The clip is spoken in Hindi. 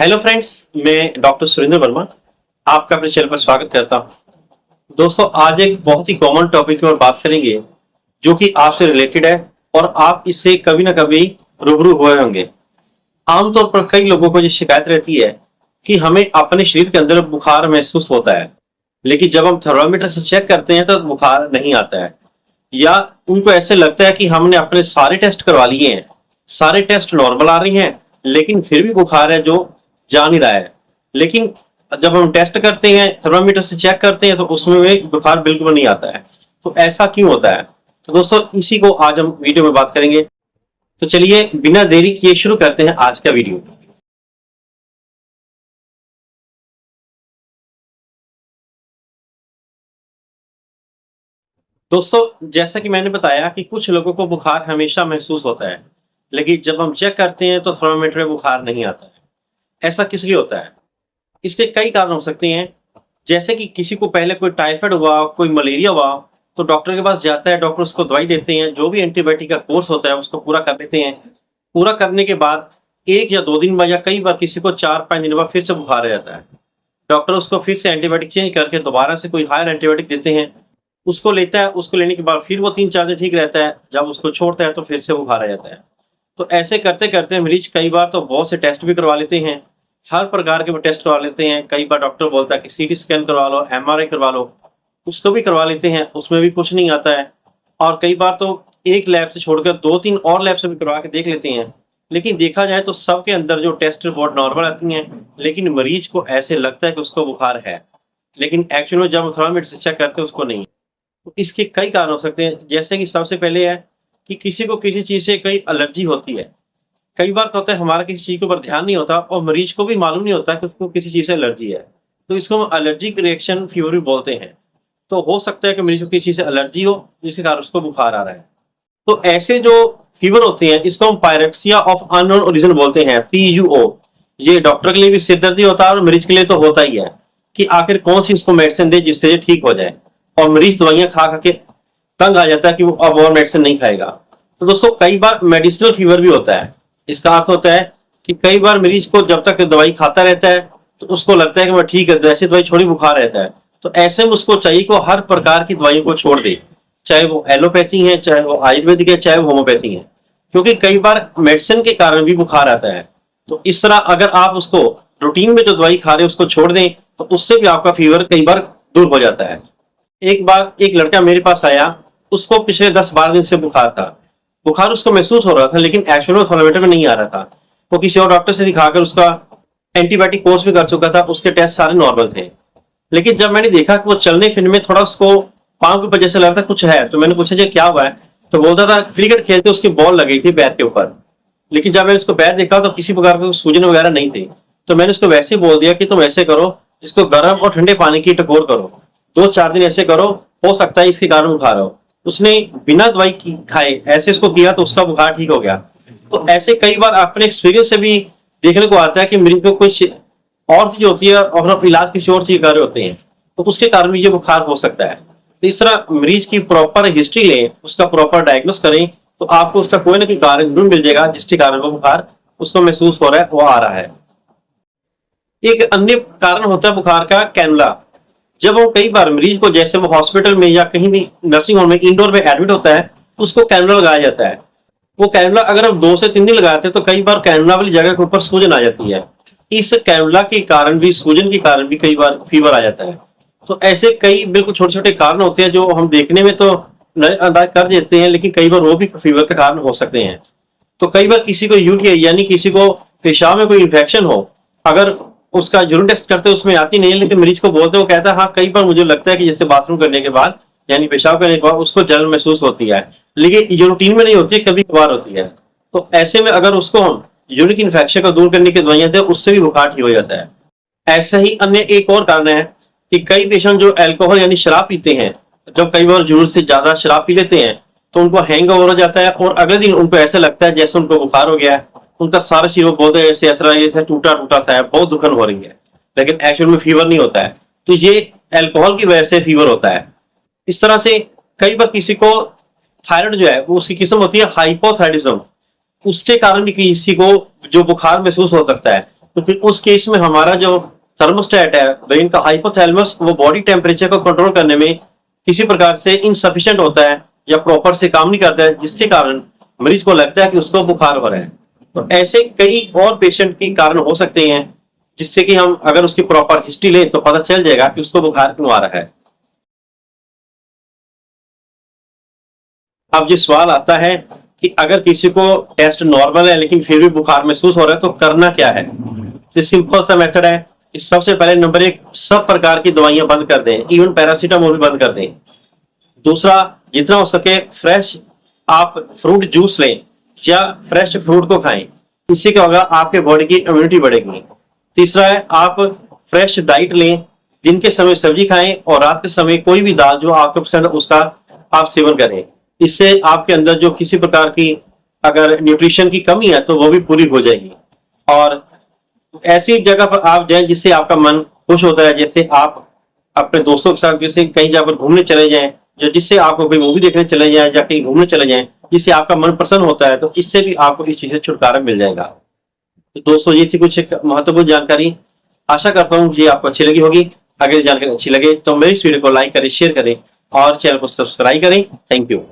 हेलो फ्रेंड्स, मैं डॉक्टर सुरेंद्र वर्मा आपका अपने चैनल पर स्वागत करता हूं। दोस्तों, आज एक बहुत ही कॉमन टॉपिक पर बात करेंगे जो कि आपसे रिलेटेड है और आप इससे कभी ना कभी रूबरू हुए होंगे। आमतौर पर कई लोगों को ये शिकायत रहती है कि हमें अपने शरीर के अंदर बुखार महसूस होता है, लेकिन जब हम थर्मामीटर से चेक करते हैं तो बुखार नहीं आता है, या उनको ऐसे लगता है कि हमने अपने सारे टेस्ट करवा लिए हैं, सारे टेस्ट नॉर्मल आ रही हैं, लेकिन फिर भी बुखार है जो जा नहीं रहा है। लेकिन जब हम टेस्ट करते हैं, थर्मामीटर से चेक करते हैं, तो उसमें भी बुखार बिल्कुल नहीं आता है। तो ऐसा क्यों होता है? तो दोस्तों, इसी को आज हम वीडियो में बात करेंगे। तो चलिए बिना देरी किए शुरू करते हैं आज का वीडियो। दोस्तों, जैसा कि मैंने बताया कि कुछ लोगों को बुखार हमेशा महसूस होता है, लेकिन जब हम चेक करते हैं तो थर्मामीटर में बुखार नहीं आता है। ऐसा किस लिए होता है? इसके कई कारण हो सकते हैं। जैसे कि किसी को पहले कोई टाइफाइड हुआ, कोई मलेरिया हुआ, तो डॉक्टर के पास जाता है, डॉक्टर उसको दवाई देते हैं, जो भी एंटीबायोटिक का कोर्स होता है उसको पूरा कर लेते हैं। पूरा करने के बाद 1 या 2 दिन बाद या कई बार किसी को 4-5 दिन बाद फिर से बुखार आ जाता है। डॉक्टर उसको फिर से एंटीबायोटिक चेंज करके दोबारा से कोई हायर एंटीबायोटिक देते हैं, उसको लेता है। उसको लेने के बाद फिर वो 3-4 दिन ठीक रहता है, जब उसको छोड़ता है तो फिर से बुखार आ जाता है। तो ऐसे करते करते मरीज कई बार तो बहुत से टेस्ट भी करवा लेते हैं, हर प्रकार के वो टेस्ट करवा लेते हैं। कई बार डॉक्टर बोलता है कि सीटी स्कैन करवा लो, एमआरआई करवा लो, उसको भी करवा लेते हैं, उसमें भी कुछ नहीं आता है। और कई बार तो एक लैब से छोड़कर 2-3 और लैब से भी करवा के देख लेते हैं, लेकिन देखा जाए तो सबके अंदर जो टेस्ट रिपोर्ट नॉर्मल आती हैं, लेकिन मरीज को ऐसे लगता है कि उसको बुखार है, लेकिन एक्चुअली जब हम थर्मामीटर से चेक करते हैं उसको नहीं। तो इसके कई कारण हो सकते हैं। जैसे कि सबसे पहले है कि किसी को किसी चीज से कई एलर्जी होती है। कई बार क्या होता है, हमारा किसी चीज के ऊपर ध्यान नहीं होता और मरीज को भी मालूम नहीं होता कि उसको किसी चीज से एलर्जी है, तो इसको हम एलर्जिक रिएक्शन फीवर भी बोलते हैं। तो हो सकता है कि मरीज को किसी चीज से एलर्जी हो जिसके कारण उसको बुखार आ रहा है। तो ऐसे जो फीवर होते हैं इसको हम पायरेक्सिया ऑफ अननोन ओरिजिन बोलते हैं, PUO। ये डॉक्टर के लिए भी सिरदर्दी होता है और मरीज के लिए तो होता ही है कि आखिर कौन सी उसको मेडिसिन दे जिससे ये ठीक हो जाए, और मरीज दवाइयां खा खा के तंग आ जाता है कि वो अब और मेडिसिन नहीं खाएगा। तो दोस्तों, कई बार मेडिसिनल फीवर भी होता है। इसका अर्थ होता है कि कई बार मरीज को जब तक दवाई खाता रहता है तो उसको लगता है कि मैं ठीक है, जैसे दवाई छोड़ी बुखार रहता है। तो ऐसे में उसको चाहिए कि हर प्रकार की दवाइयों को छोड़ दे, चाहे वो एलोपैथी है, चाहे वो आयुर्वेदिक है, चाहे वो होम्योपैथी है, क्योंकि कई बार मेडिसिन के कारण भी बुखार आता है। तो इस तरह अगर आप उसको रूटीन में जो दवाई खा रहे हैं उसको छोड़ दें तो उससे भी आपका फीवर कई बार दूर हो जाता है। एक बार एक लड़का मेरे पास आया, उसको पिछले 10-12 दिन से बुखार था। बुखार उसको महसूस हो रहा था, लेकिन एक्चुअल में थर्मामीटर में नहीं आ रहा था। वो किसी और डॉक्टर से दिखाकर उसका एंटीबायोटिक कोर्स भी कर चुका था, उसके टेस्ट सारे नॉर्मल थे। लेकिन जब मैंने देखा कि वो चलने फिरने में थोड़ा उसको पाँव के ऊपर जैसे लग रहा था कुछ है, तो मैंने पूछा जी क्या हुआ है? तो बोलता था क्रिकेट खेलते उसकी बॉल लगी थी पैर के ऊपर। लेकिन जब मैंने उसको पैर देखा तो किसी प्रकार के सूजन वगैरह नहीं थी। तो मैंने उसको वैसे ही बोल दिया कि तुम ऐसे करो, इसको गर्म और ठंडे पानी की टकोर करो, 2-4 दिन ऐसे करो, हो सकता है इसके कारण बुखार हो। उसने बिना दवाई खाए ऐसे उसको किया तो उसका बुखार ठीक हो गया। तो ऐसे कई बार अपने एक्सपीरियंस से भी देखने को आता है कि मरीज को कुछ और चीज होती है और अपना इलाज किसी और चीज कर रहे होते हैं, तो उसके कारण भी ये बुखार हो सकता है। तो इस तरह मरीज की प्रॉपर हिस्ट्री लें, उसका प्रॉपर डायग्नोस करें, तो आपको उसका कोई ना कोई कारण जरूर मिल जाएगा जिसके कारण वो बुखार उसको महसूस हो रहा है, वो आ रहा है। एक अन्य कारण होता है बुखार का कैनुला। जब वो कई बार मरीज को, जैसे वो हॉस्पिटल में या कहीं भी नर्सिंग होम में इंडोर में एडमिट होता है, तो उसको कैनुला लगाया जाता है। वो कैनुला अगर हम 2 से 3 दिन लगाते हैं तो कई बार कैनुला वाली जगह के ऊपर सूजन आ जाती है। इस कैनुला के कारण भी, सूजन के कारण भी कई बार फीवर आ जाता है। तो ऐसे कई बिल्कुल छोटे छोटे कारण होते हैं जो हम देखने में तो नजरअंदाज कर देते हैं, लेकिन कई बार वो भी फीवर का कारण हो सकते हैं। तो कई बार किसी को यूटीआई यानी किसी को पेशाब में कोई इन्फेक्शन हो, अगर उसका यूरिन टेस्ट करते हैं उसमें आती नहीं है, लेकिन मरीज को बोलते हैं, वो कहता है हाँ कई बार मुझे लगता है कि जैसे बाथरूम करने के बाद यानी पेशाब करने के बाद उसको जलन महसूस होती है, लेकिन ये रूटीन में नहीं होती है, कभी कभार होती है। तो ऐसे में अगर उसको हम यूरिक इन्फेक्शन को दूर करने की दवाइयां दें, उससे भी बुखार ठीक हो जाता है। ऐसा ही अन्य एक और कारण है कि कई पेशेंट जो अल्कोहल यानी शराब पीते हैं, जब कई बार जरूरत से ज्यादा शराब पी लेते हैं तो उनको हैंगओवर हो जाता है और अगले दिन उनको ऐसा लगता है जैसे उनको बुखार हो गया है। उनका सारा शरीर वो बोलते हैं जैसे ऐसा जैसे टूटा टूटा सा है, बहुत दुखन हो रही है, लेकिन एक्चुअल में फीवर नहीं होता है। तो ये अल्कोहल की वजह से फीवर होता है। इस तरह से कई बार किसी को थायराइड जो है वो उसकी किस्म होती है हाइपोथायरिज्म, उसके कारण भी किसी को जो बुखार महसूस हो सकता है। तो फिर उस केस में हमारा जो थर्मोस्टेट है ब्रेन का हाइपोथैलेमस, वो बॉडी टेम्परेचर को कंट्रोल करने में किसी प्रकार से इनसफिशिएंट होता है या प्रॉपर से काम नहीं करता है, जिसके कारण मरीज को लगता है कि उसको बुखार हो रहा है। तो ऐसे कई और पेशेंट के कारण हो सकते हैं, जिससे कि हम अगर उसकी प्रॉपर हिस्ट्री लें तो पता चल जाएगा कि उसको बुखार क्यों आ रहा है। अब ये सवाल आता है कि अगर किसी को टेस्ट नॉर्मल है लेकिन फिर भी बुखार महसूस हो रहा है तो करना क्या है। तो सिंपल सा मेथड है कि सबसे पहले नंबर 1, सब प्रकार की दवाइयां बंद कर दें, इवन पैरासीटामोल भी बंद कर दें। दूसरा, जितना हो सके फ्रेश आप फ्रूट जूस लें या फ्रेश फ्रूट को खाएं, इससे क्या होगा, आपके बॉडी की इम्यूनिटी बढ़ेगी। तीसरा है आप फ्रेश डाइट लें, दिन के समय सब्जी खाएं और रात के समय कोई भी दाल जो आपको पसंद है उसका आप सेवन करें। इससे आपके अंदर जो किसी प्रकार की अगर न्यूट्रिशन की कमी है तो वो भी पूरी हो जाएगी। और ऐसी जगह पर आप जाएं जिससे आपका मन खुश होता है, जैसे आप अपने दोस्तों के साथ जैसे कहीं जाकर घूमने चले जाएं, या जिससे आपको कोई मूवी देखने चले जाएं या कहीं घूमने चले जाएं, जिससे आपका मन प्रसन्न होता है, तो इससे भी आपको इस चीज से छुटकारा मिल जाएगा। तो दोस्तों, ये थी कुछ एक महत्वपूर्ण जानकारी। आशा करता हूँ ये आपको अच्छी लगी होगी। अगर जानकारी अच्छी लगे तो मेरी इस वीडियो को लाइक करें, शेयर करें और चैनल को सब्सक्राइब करें। Thank you.